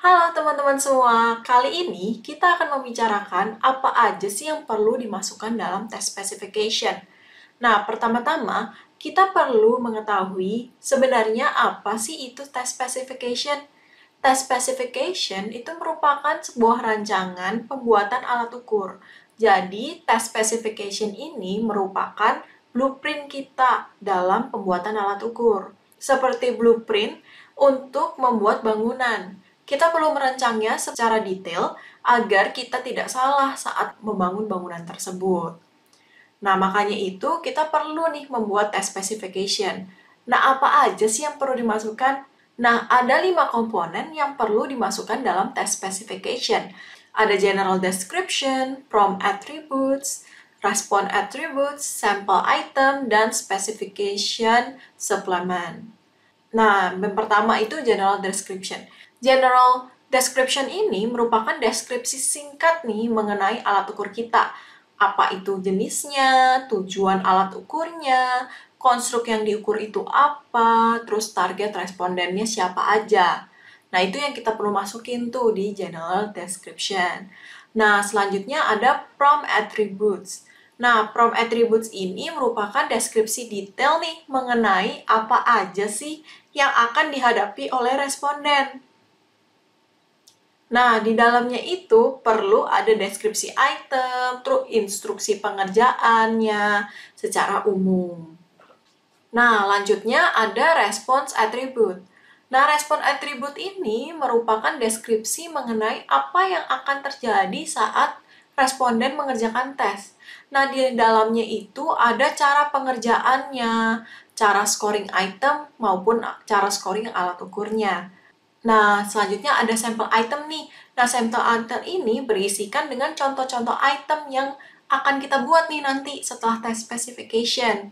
Halo teman-teman semua, kali ini kita akan membicarakan apa aja sih yang perlu dimasukkan dalam test specification. Nah, pertama-tama kita perlu mengetahui sebenarnya apa sih itu test specification. Test specification itu merupakan sebuah rancangan pembuatan alat ukur. Jadi, test specification ini merupakan blueprint kita dalam pembuatan alat ukur. Seperti blueprint untuk membuat bangunan. Kita perlu merancangnya secara detail agar kita tidak salah saat membangun bangunan tersebut. Nah, makanya itu kita perlu nih membuat test specification. Nah, apa aja sih yang perlu dimasukkan? Nah, ada 5 komponen yang perlu dimasukkan dalam test specification. Ada general description, prompt attributes, response attributes, sample item, dan specification supplement. Nah, yang pertama itu general description. General description ini merupakan deskripsi singkat nih mengenai alat ukur kita. Apa itu jenisnya, tujuan alat ukurnya, konstruk yang diukur itu apa, terus target respondennya siapa aja. Nah, itu yang kita perlu masukin tuh di general description. Nah, selanjutnya ada prompt attributes. Nah, prompt attributes ini merupakan deskripsi detail nih mengenai apa aja sih yang akan dihadapi oleh responden. Nah, di dalamnya itu perlu ada deskripsi item, terus instruksi pengerjaannya secara umum. Nah, lanjutnya ada response attribute. Nah, response attribute ini merupakan deskripsi mengenai apa yang akan terjadi saat responden mengerjakan tes. Nah, di dalamnya itu ada cara pengerjaannya, cara scoring item maupun cara scoring alat ukurnya. Nah, selanjutnya ada sampel item nih. Nah, sampel item ini berisikan dengan contoh-contoh item yang akan kita buat nih nanti setelah test specification.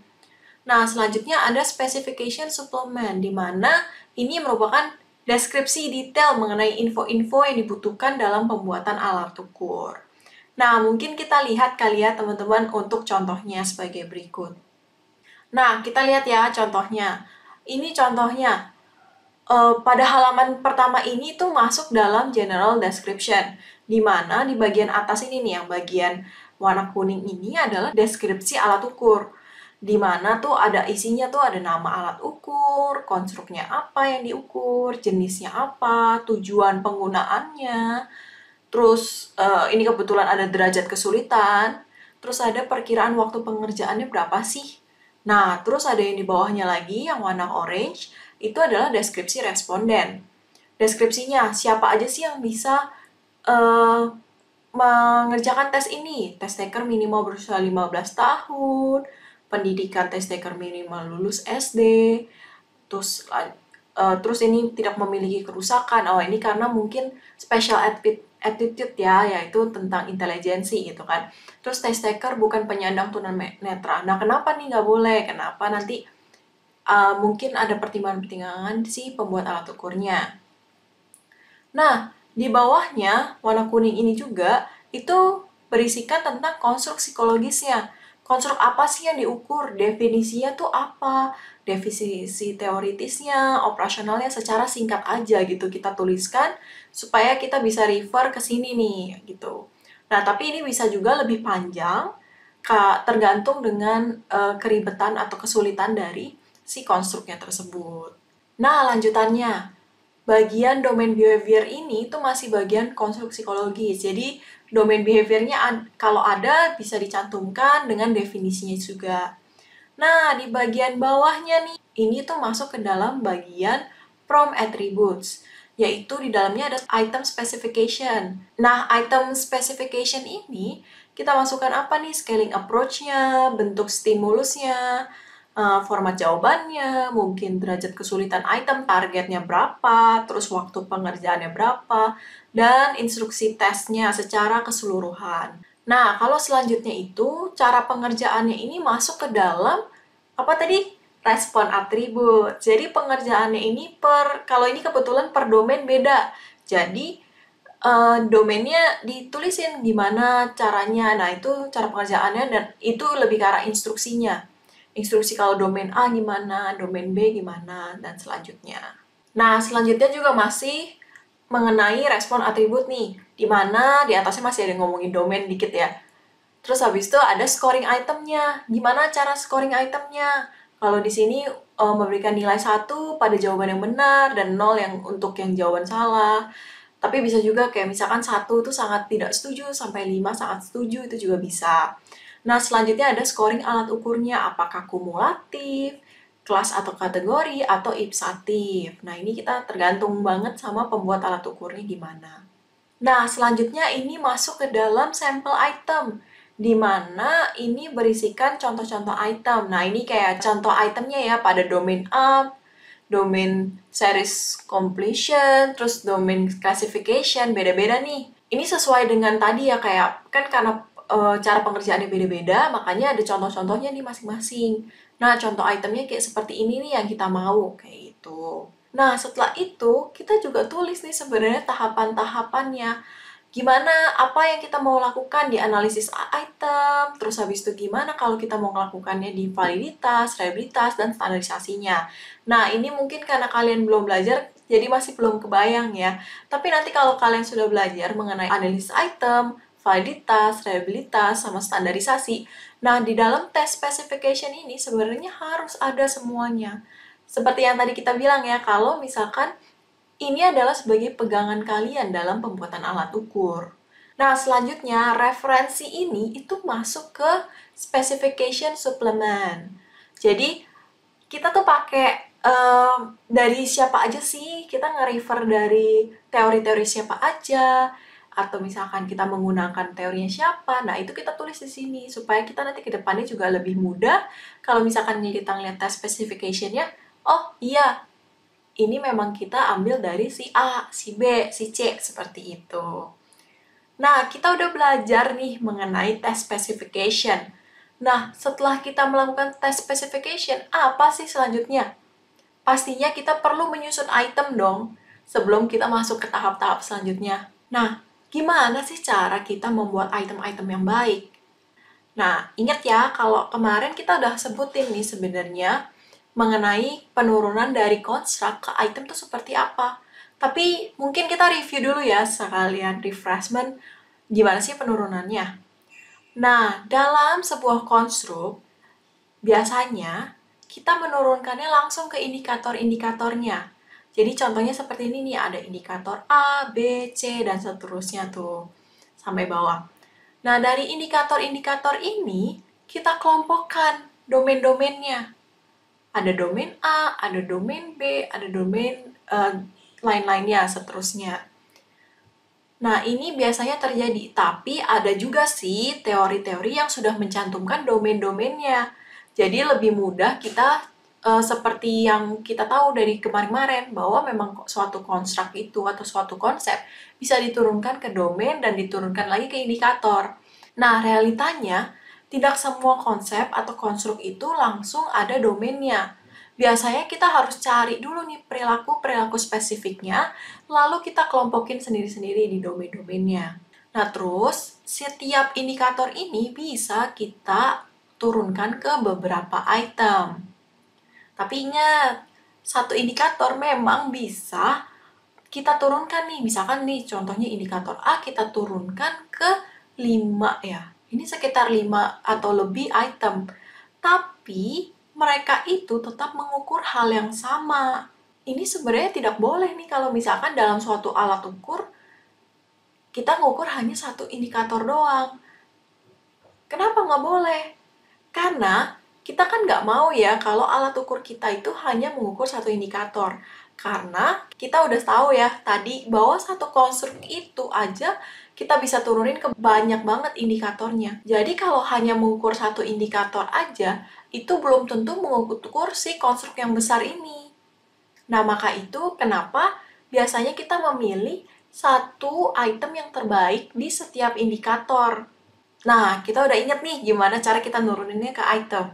Nah, selanjutnya ada specification supplement, di mana ini merupakan deskripsi detail mengenai info-info yang dibutuhkan dalam pembuatan alat ukur. Nah, mungkin kita lihat kali ya teman-teman untuk contohnya sebagai berikut. Nah, kita lihat ya contohnya. Ini contohnya. Pada halaman pertama ini tuh masuk dalam general description, di mana di bagian atas ini nih, yang bagian warna kuning ini adalah deskripsi alat ukur, di mana tuh ada isinya tuh ada nama alat ukur, konstruknya apa yang diukur, jenisnya apa, tujuan penggunaannya, terus ini kebetulan ada derajat kesulitan, terus ada perkiraan waktu pengerjaannya berapa sih. Nah, terus ada yang di bawahnya lagi, yang warna orange, itu adalah deskripsi responden. Deskripsinya, siapa aja sih yang bisa mengerjakan tes ini? Test taker minimal berusia 15 tahun, pendidikan test taker minimal lulus SD, terus ini tidak memiliki kerusakan. Oh, ini karena mungkin special attitude ya, yaitu tentang intelijensi gitu kan. Terus test taker bukan penyandang tunanetra. Nah, kenapa nih nggak boleh? Kenapa nanti mungkin ada pertimbangan-pertimbangan si pembuat alat ukurnya. Nah, di bawahnya, warna kuning ini juga, itu berisikan tentang konstruk psikologisnya. Konstruk apa sih yang diukur? Definisinya tuh apa? Definisi teoritisnya, operasionalnya secara singkat aja gitu kita tuliskan, supaya kita bisa refer ke sini nih, gitu. Nah, tapi ini bisa juga lebih panjang, tergantung dengan keribetan atau kesulitan dari si konstruknya tersebut. Nah, lanjutannya, bagian domain behavior ini itu masih bagian konstruk psikologis. Jadi, domain behaviornya kalau ada bisa dicantumkan dengan definisinya juga. Nah, di bagian bawahnya nih, ini tuh masuk ke dalam bagian prompt attributes, yaitu di dalamnya ada item specification. Nah, item specification ini kita masukkan apa nih? Scaling approach-nya, bentuk stimulusnya, format jawabannya, mungkin derajat kesulitan item, targetnya berapa, terus waktu pengerjaannya berapa, dan instruksi tesnya secara keseluruhan. Nah, kalau selanjutnya itu, cara pengerjaannya ini masuk ke dalam, apa tadi? Respon atribut. Jadi pengerjaannya ini kalau ini kebetulan per domain beda. Jadi, domainnya ditulisin gimana caranya. Nah, itu cara pengerjaannya dan itu lebih ke arah instruksinya. Instruksi kalau domain A gimana, domain B gimana, dan selanjutnya. Nah, selanjutnya juga masih mengenai respon atribut nih, di mana di atasnya masih ada ngomongin domain dikit ya. Terus habis itu ada scoring itemnya. Gimana cara scoring itemnya? Kalau di sini memberikan nilai 1 pada jawaban yang benar dan 0 yang untuk yang jawaban salah. Tapi bisa juga kayak misalkan 1 itu sangat tidak setuju sampai 5 sangat setuju, itu juga bisa. Nah, selanjutnya ada scoring alat ukurnya, apakah kumulatif, kelas atau kategori, atau ipsatif. Nah, ini kita tergantung banget sama pembuat alat ukurnya gimana. Nah, selanjutnya ini masuk ke dalam sampel item, di mana ini berisikan contoh-contoh item. Nah, ini kayak contoh itemnya ya pada domain up, domain series completion, terus domain classification, beda-beda nih. Ini sesuai dengan tadi ya, kayak kan karena cara pengerjaannya beda-beda, makanya ada contoh-contohnya nih masing-masing. Nah, contoh itemnya kayak seperti ini nih yang kita mau, kayak gitu. Nah, setelah itu, kita juga tulis nih sebenarnya tahapan-tahapannya. Gimana, apa yang kita mau lakukan di analisis item, terus habis itu gimana kalau kita mau melakukannya di validitas, reliabilitas, dan standarisasinya. Nah, ini mungkin karena kalian belum belajar, jadi masih belum kebayang ya. Tapi nanti kalau kalian sudah belajar mengenai analisis item, validitas, reliabilitas, sama standarisasi, nah di dalam test specification ini sebenarnya harus ada semuanya. Seperti yang tadi kita bilang ya, kalau misalkan ini adalah sebagai pegangan kalian dalam pembuatan alat ukur. Nah, selanjutnya referensi ini itu masuk ke specification supplement. Jadi, kita tuh pakai dari siapa aja sih? Kita nge-refer dari teori-teori siapa aja, atau misalkan kita menggunakan teorinya siapa. Nah, itu kita tulis di sini supaya kita nanti ke depannya juga lebih mudah. Kalau misalkan kita ngeliat test specification-nya, oh iya, ini memang kita ambil dari si A, si B, si C, seperti itu. Nah, kita udah belajar nih mengenai test specification. Nah, setelah kita melakukan test specification, apa sih selanjutnya? Pastinya kita perlu menyusun item dong, sebelum kita masuk ke tahap-tahap selanjutnya. Nah, gimana sih cara kita membuat item-item yang baik? Nah, ingat ya, kalau kemarin kita udah sebutin nih sebenarnya mengenai penurunan dari construct ke item itu seperti apa. Tapi mungkin kita review dulu ya, sekalian refreshment, gimana sih penurunannya. Nah, dalam sebuah konstruk, biasanya kita menurunkannya langsung ke indikator-indikatornya. Jadi contohnya seperti ini nih, ada indikator A, B, C, dan seterusnya tuh, sampai bawah. Nah, dari indikator-indikator ini, kita kelompokkan domain-domainnya. Ada domain A, ada domain B, ada domain lain-lainnya, seterusnya. Nah, ini biasanya terjadi, tapi ada juga sih teori-teori yang sudah mencantumkan domain-domainnya. Jadi lebih mudah kita seperti yang kita tahu dari kemarin-kemarin, bahwa memang suatu konstruk itu atau suatu konsep bisa diturunkan ke domain dan diturunkan lagi ke indikator. Nah, realitanya tidak semua konsep atau konstruk itu langsung ada domainnya. Biasanya kita harus cari dulu nih perilaku-perilaku spesifiknya, lalu kita kelompokin sendiri-sendiri di domain-domainnya. Nah, terus setiap indikator ini bisa kita turunkan ke beberapa item. Tapi ingat, satu indikator memang bisa kita turunkan nih. Misalkan nih, contohnya indikator A kita turunkan ke 5 ya. Ini sekitar 5 atau lebih item. Tapi mereka itu tetap mengukur hal yang sama. Ini sebenarnya tidak boleh nih kalau misalkan dalam suatu alat ukur kita ngukur hanya satu indikator doang. Kenapa nggak boleh? Karena kita kan nggak mau ya kalau alat ukur kita itu hanya mengukur satu indikator. Karena kita udah tahu ya tadi bahwa satu konstruk itu aja kita bisa turunin ke banyak banget indikatornya. Jadi kalau hanya mengukur satu indikator aja, itu belum tentu mengukur si konstruk yang besar ini. Nah, maka itu kenapa biasanya kita memilih satu item yang terbaik di setiap indikator. Nah, kita udah inget nih gimana cara kita nuruninnya ke item.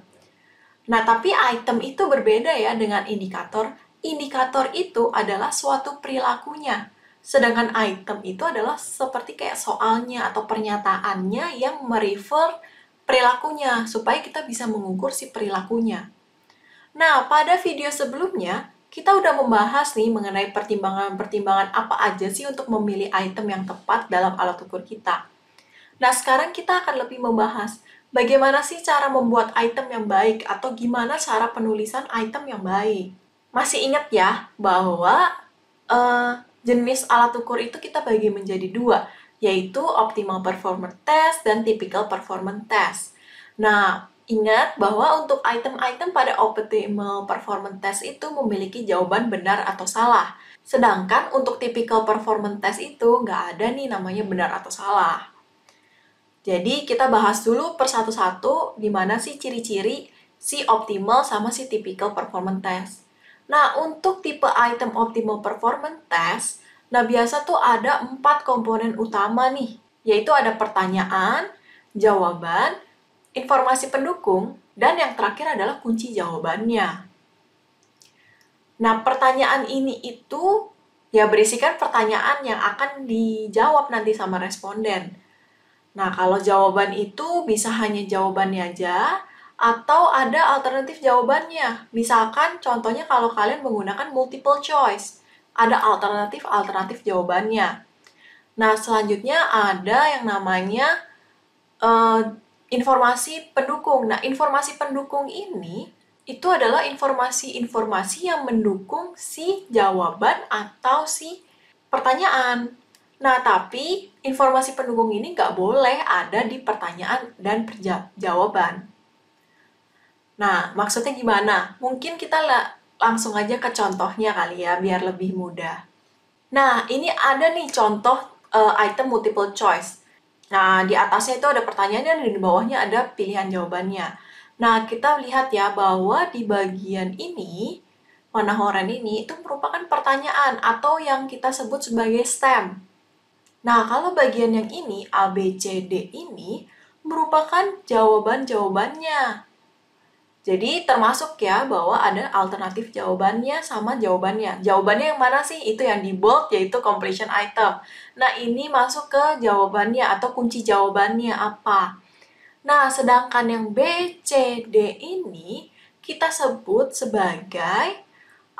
Nah, tapi item itu berbeda ya dengan indikator. Indikator itu adalah suatu perilakunya. Sedangkan item itu adalah seperti kayak soalnya atau pernyataannya yang merefer perilakunya, supaya kita bisa mengukur si perilakunya. Nah, pada video sebelumnya, kita udah membahas nih mengenai pertimbangan-pertimbangan apa aja sih untuk memilih item yang tepat dalam alat ukur kita. Nah, sekarang kita akan lebih membahas bagaimana sih cara membuat item yang baik atau gimana cara penulisan item yang baik. Masih ingat ya bahwa jenis alat ukur itu kita bagi menjadi dua, yaitu optimal performance test dan typical performance test. Nah, ingat bahwa untuk item-item pada optimal performance test itu memiliki jawaban benar atau salah. Sedangkan untuk typical performance test itu nggak ada nih namanya benar atau salah. Jadi kita bahas dulu per satu-satu di mana sih ciri-ciri si optimal sama si typical performance test. Nah, untuk tipe item optimal performance test, nah biasa tuh ada 4 komponen utama nih, yaitu ada pertanyaan, jawaban, informasi pendukung, dan yang terakhir adalah kunci jawabannya. Nah, pertanyaan ini itu ya berisikan pertanyaan yang akan dijawab nanti sama responden. Nah, kalau jawaban itu bisa hanya jawabannya aja, atau ada alternatif jawabannya. Misalkan, contohnya kalau kalian menggunakan multiple choice, ada alternatif jawabannya. Nah, selanjutnya ada yang namanya informasi pendukung. Nah, informasi pendukung ini, itu adalah informasi-informasi yang mendukung si jawaban atau si pertanyaan. Nah, tapi informasi pendukung ini nggak boleh ada di pertanyaan dan jawaban. Nah, maksudnya gimana? Mungkin kita langsung aja ke contohnya kali ya, biar lebih mudah. Nah, ini ada nih contoh item multiple choice. Nah, di atasnya itu ada pertanyaan dan di bawahnya ada pilihan jawabannya. Nah, kita lihat ya bahwa di bagian ini, warna oranye ini, itu merupakan pertanyaan atau yang kita sebut sebagai stem. Nah, kalau bagian yang ini, A, B, C, D ini, merupakan jawaban-jawabannya. Jadi, termasuk ya bahwa ada alternatif jawabannya sama jawabannya. Jawabannya yang mana sih? Itu yang di bold, yaitu completion item. Nah, ini masuk ke jawabannya atau kunci jawabannya apa. Nah, sedangkan yang B, C, D ini, kita sebut sebagai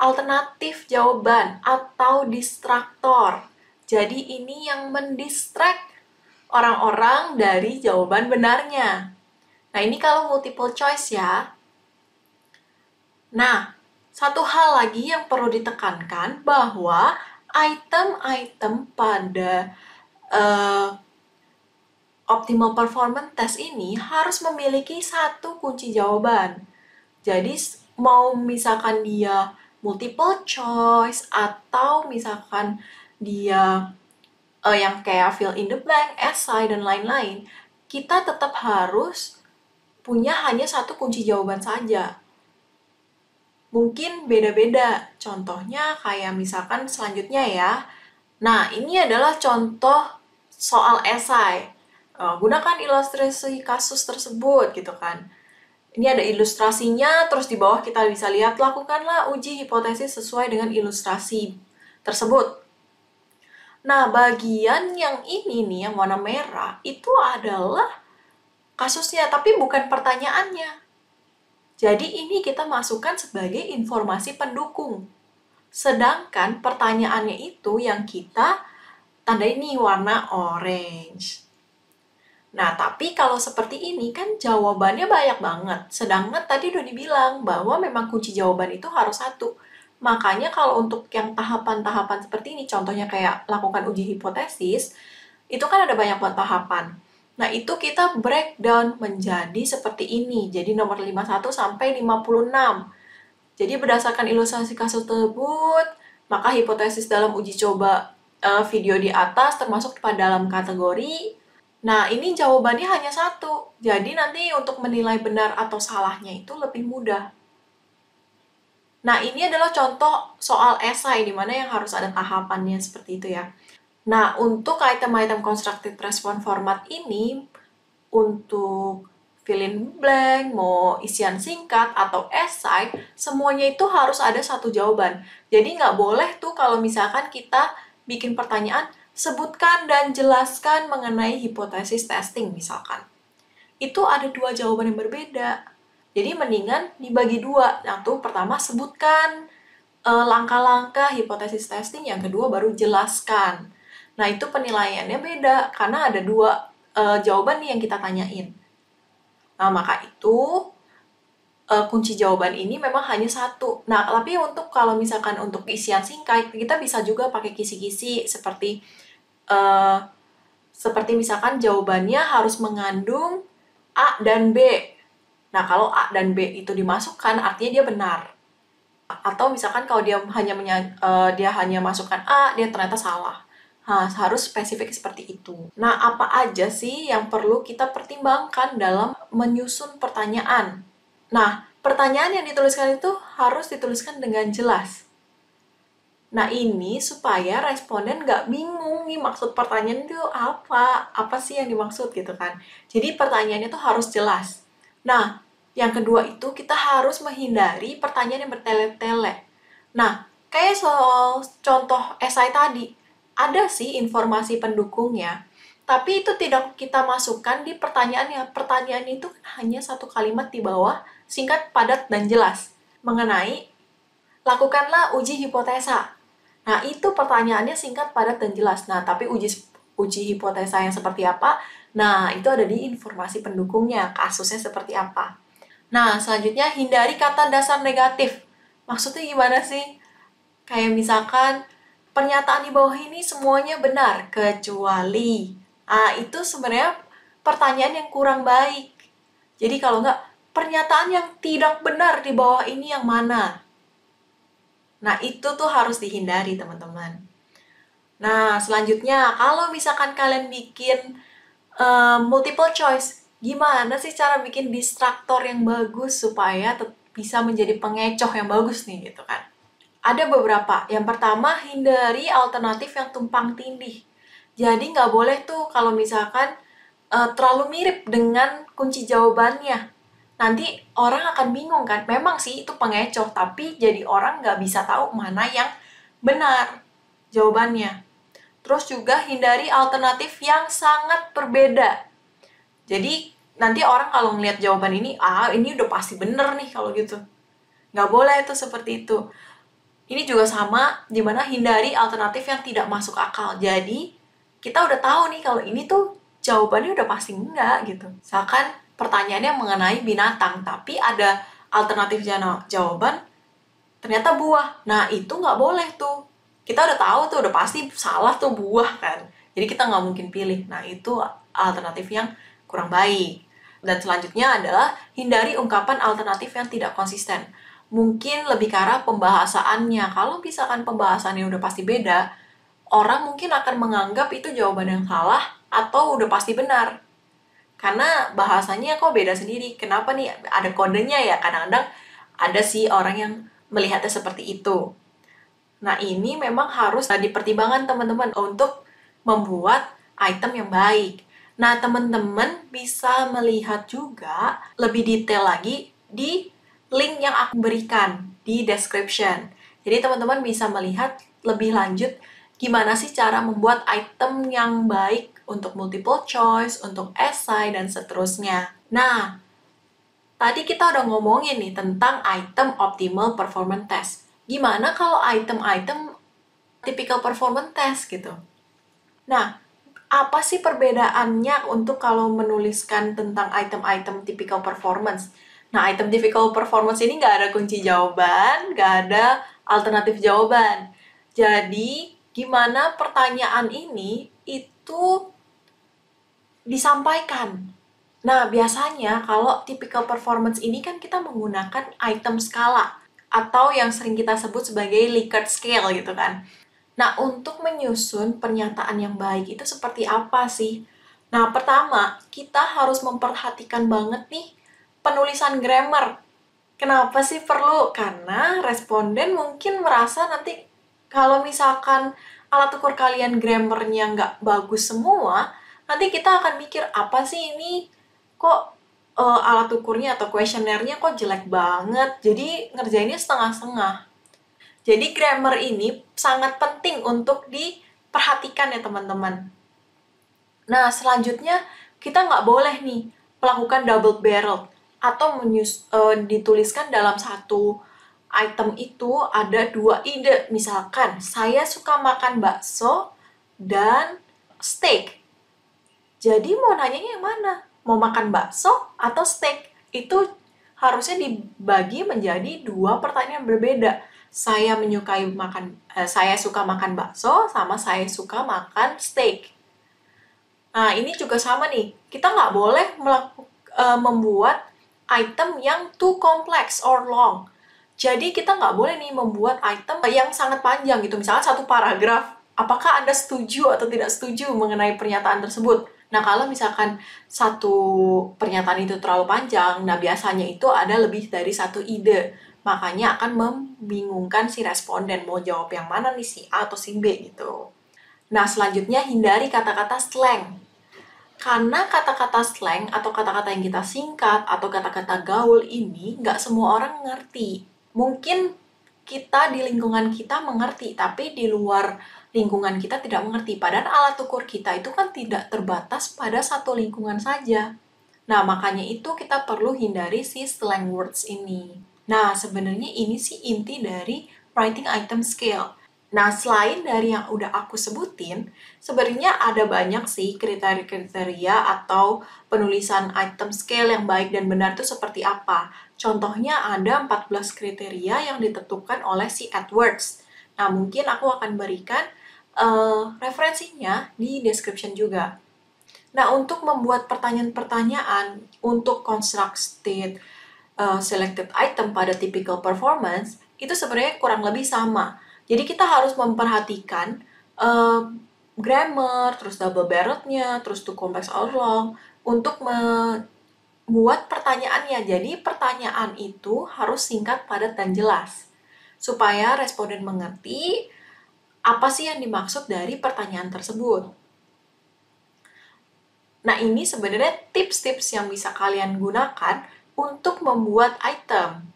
alternatif jawaban atau distraktor. Jadi ini yang mendistract orang-orang dari jawaban benarnya. Nah, ini kalau multiple choice ya. Nah, satu hal lagi yang perlu ditekankan bahwa item-item pada optimal performance test ini harus memiliki satu kunci jawaban. Jadi, mau misalkan dia multiple choice atau misalkan dia yang kayak fill in the blank, essay, dan lain-lain, kita tetap harus punya hanya satu kunci jawaban saja. Mungkin beda-beda. Contohnya kayak misalkan selanjutnya ya. Nah, ini adalah contoh soal esai. Gunakan ilustrasi kasus tersebut gitu kan. Ini ada ilustrasinya, terus di bawah kita bisa lihat, lakukanlah uji hipotesis sesuai dengan ilustrasi tersebut. Nah, bagian yang ini nih, yang warna merah, itu adalah kasusnya, tapi bukan pertanyaannya. Jadi ini kita masukkan sebagai informasi pendukung. Sedangkan pertanyaannya itu yang kita tandai nih warna orange. Nah, tapi kalau seperti ini kan jawabannya banyak banget. Sedangkan tadi udah dibilang bahwa memang kunci jawaban itu harus satu. Makanya kalau untuk yang tahapan-tahapan seperti ini, contohnya kayak lakukan uji hipotesis, itu kan ada banyak tahapan. Nah, itu kita breakdown menjadi seperti ini. Jadi nomor 51 sampai 56. Jadi berdasarkan ilustrasi kasus tersebut, maka hipotesis dalam uji coba video di atas termasuk pada dalam kategori. Nah, ini jawabannya hanya satu. Jadi nanti untuk menilai benar atau salahnya itu lebih mudah. Nah, ini adalah contoh soal esai di mana yang harus ada tahapannya seperti itu ya. Nah, untuk item-item constructed response format ini, untuk fill in blank, mau isian singkat atau esai, semuanya itu harus ada satu jawaban. Jadi nggak boleh tuh kalau misalkan kita bikin pertanyaan, sebutkan dan jelaskan mengenai hipotesis testing misalkan. Itu ada dua jawaban yang berbeda. Jadi mendingan dibagi dua. Yang tuh pertama sebutkan langkah-langkah hipotesis testing, yang kedua baru jelaskan. Nah, itu penilaiannya beda, karena ada dua jawaban nih yang kita tanyain. Nah, maka itu kunci jawaban ini memang hanya satu. Nah, tapi untuk kalau misalkan untuk isian singkat, kita bisa juga pakai kisi-kisi eh, seperti misalkan jawabannya harus mengandung A dan B. Nah, kalau A dan B itu dimasukkan, artinya dia benar. Atau misalkan kalau dia hanya masukkan A, dia ternyata salah. Nah, harus spesifik seperti itu. Nah, apa aja sih yang perlu kita pertimbangkan dalam menyusun pertanyaan? Nah, pertanyaan yang dituliskan itu harus dituliskan dengan jelas. Nah, ini supaya responden nggak bingung nih maksud pertanyaan itu apa sih yang dimaksud gitu kan. Jadi pertanyaannya itu harus jelas. Nah, yang kedua itu kita harus menghindari pertanyaan yang bertele-tele. Nah, kayak soal contoh esai tadi, ada sih informasi pendukungnya, tapi itu tidak kita masukkan di pertanyaannya. Pertanyaan itu hanya satu kalimat di bawah, singkat, padat, dan jelas, mengenai lakukanlah uji hipotesa. Nah, itu pertanyaannya singkat, padat, dan jelas. Nah, tapi uji hipotesa yang seperti apa? Nah, itu ada di informasi pendukungnya, kasusnya seperti apa. Nah, selanjutnya hindari kata dasar negatif. Maksudnya gimana sih? Kayak misalkan, pernyataan di bawah ini semuanya benar, kecuali. Ah, itu sebenarnya pertanyaan yang kurang baik. Jadi kalau nggak, pernyataan yang tidak benar di bawah ini yang mana? Nah, itu tuh harus dihindari, teman-teman. Nah, selanjutnya, kalau misalkan kalian bikin multiple choice, gimana sih cara bikin distraktor yang bagus supaya bisa menjadi pengecoh yang bagus nih, gitu kan? Ada beberapa. Yang pertama, hindari alternatif yang tumpang tindih. Jadi nggak boleh tuh kalau misalkan terlalu mirip dengan kunci jawabannya. Nanti orang akan bingung kan. Memang sih itu pengecoh, tapi jadi orang nggak bisa tahu mana yang benar jawabannya. Terus juga hindari alternatif yang sangat berbeda. Jadi nanti orang kalau ngelihat jawaban ini, ini udah pasti bener nih kalau gitu. Nggak boleh itu seperti itu. Ini juga sama, dimana hindari alternatif yang tidak masuk akal. Jadi, kita udah tahu nih kalau ini tuh jawabannya udah pasti enggak gitu. Misalkan pertanyaannya mengenai binatang, tapi ada alternatif jawaban, ternyata buah. Nah, itu nggak boleh tuh. Kita udah tahu tuh, udah pasti salah tuh buah kan. Jadi kita nggak mungkin pilih. Nah, itu alternatif yang kurang baik. Dan selanjutnya adalah hindari ungkapan alternatif yang tidak konsisten. Mungkin lebih ke arah pembahasannya. Kalau misalkan pembahasannya udah pasti beda, orang mungkin akan menganggap itu jawaban yang salah atau udah pasti benar. Karena bahasanya kok beda sendiri. Kenapa nih? Ada kodenya ya. Kadang-kadang ada sih orang yang melihatnya seperti itu. Nah, ini memang harus dipertimbangkan teman-teman untuk membuat item yang baik. Nah, teman-teman bisa melihat juga lebih detail lagi di link yang aku berikan di description. Jadi, teman-teman bisa melihat lebih lanjut gimana sih cara membuat item yang baik untuk multiple choice, untuk esai, dan seterusnya. Nah, tadi kita udah ngomongin nih tentang item optimal performance test. Gimana kalau item-item typical performance test gitu? Nah, apa sih perbedaannya untuk kalau menuliskan tentang item-item typical performance? Nah, item typical performance ini nggak ada kunci jawaban, nggak ada alternatif jawaban. Jadi, gimana pertanyaan ini itu disampaikan? Nah, biasanya kalau typical performance ini kan kita menggunakan item skala atau yang sering kita sebut sebagai Likert scale gitu kan. Nah, untuk menyusun pernyataan yang baik itu seperti apa sih? Nah, pertama, kita harus memperhatikan banget nih penulisan grammar. Kenapa sih perlu? Karena responden mungkin merasa nanti kalau misalkan alat ukur kalian grammarnya nggak bagus semua, nanti kita akan mikir, apa sih ini? Kok alat ukurnya atau kuesionernya kok jelek banget? Jadi ngerjainnya setengah-setengah. Jadi grammar ini sangat penting untuk diperhatikan ya teman-teman. Nah, selanjutnya kita nggak boleh nih melakukan double barrel atau dituliskan dalam satu item itu ada 2 ide. Misalkan, saya suka makan bakso dan steak. Jadi mau nanyanya yang mana? Mau makan bakso atau steak? Itu harusnya dibagi menjadi 2 pertanyaan berbeda. Saya suka makan bakso sama saya suka makan steak. Nah, ini juga sama nih. Kita nggak boleh membuat item yang too complex or long. Jadi kita nggak boleh nih membuat item yang sangat panjang gitu. Misalnya satu paragraf. Apakah Anda setuju atau tidak setuju mengenai pernyataan tersebut? Nah, kalau misalkan satu pernyataan itu terlalu panjang, nah biasanya itu ada lebih dari satu ide. Makanya akan membingungkan si responden mau jawab yang mana nih, si A atau si B gitu. Nah, selanjutnya hindari kata-kata slang. Karena kata-kata slang atau kata-kata yang kita singkat atau kata-kata gaul ini nggak semua orang ngerti. Mungkin kita di lingkungan kita mengerti, tapi di luar lingkungan kita tidak mengerti. Padahal alat ukur kita itu kan tidak terbatas pada satu lingkungan saja. Nah, makanya itu kita perlu hindari si slang words ini. Nah, sebenarnya ini sih inti dari writing item scale. Nah, selain dari yang udah aku sebutin, sebenarnya ada banyak sih kriteria-kriteria atau penulisan item scale yang baik dan benar itu seperti apa. Contohnya ada 14 kriteria yang ditentukan oleh si Edwards. Nah, mungkin aku akan berikan referensinya di description juga. Nah, untuk membuat pertanyaan-pertanyaan untuk constructed selected item pada typical performance, itu sebenarnya kurang lebih sama. Jadi kita harus memperhatikan grammar, terus double barreled-nya, terus too complex or long, untuk membuat pertanyaannya. Jadi pertanyaan itu harus singkat, padat, dan jelas. Supaya responden mengerti apa sih yang dimaksud dari pertanyaan tersebut. Nah, ini sebenarnya tips-tips yang bisa kalian gunakan untuk membuat item.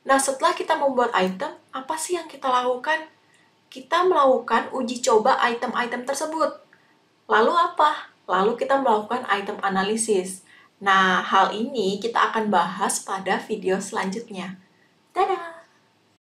Nah, setelah kita membuat item, apa sih yang kita lakukan? Kita melakukan uji coba item-item tersebut. Lalu apa? Lalu kita melakukan item analisis. Nah, hal ini kita akan bahas pada video selanjutnya. Dadah!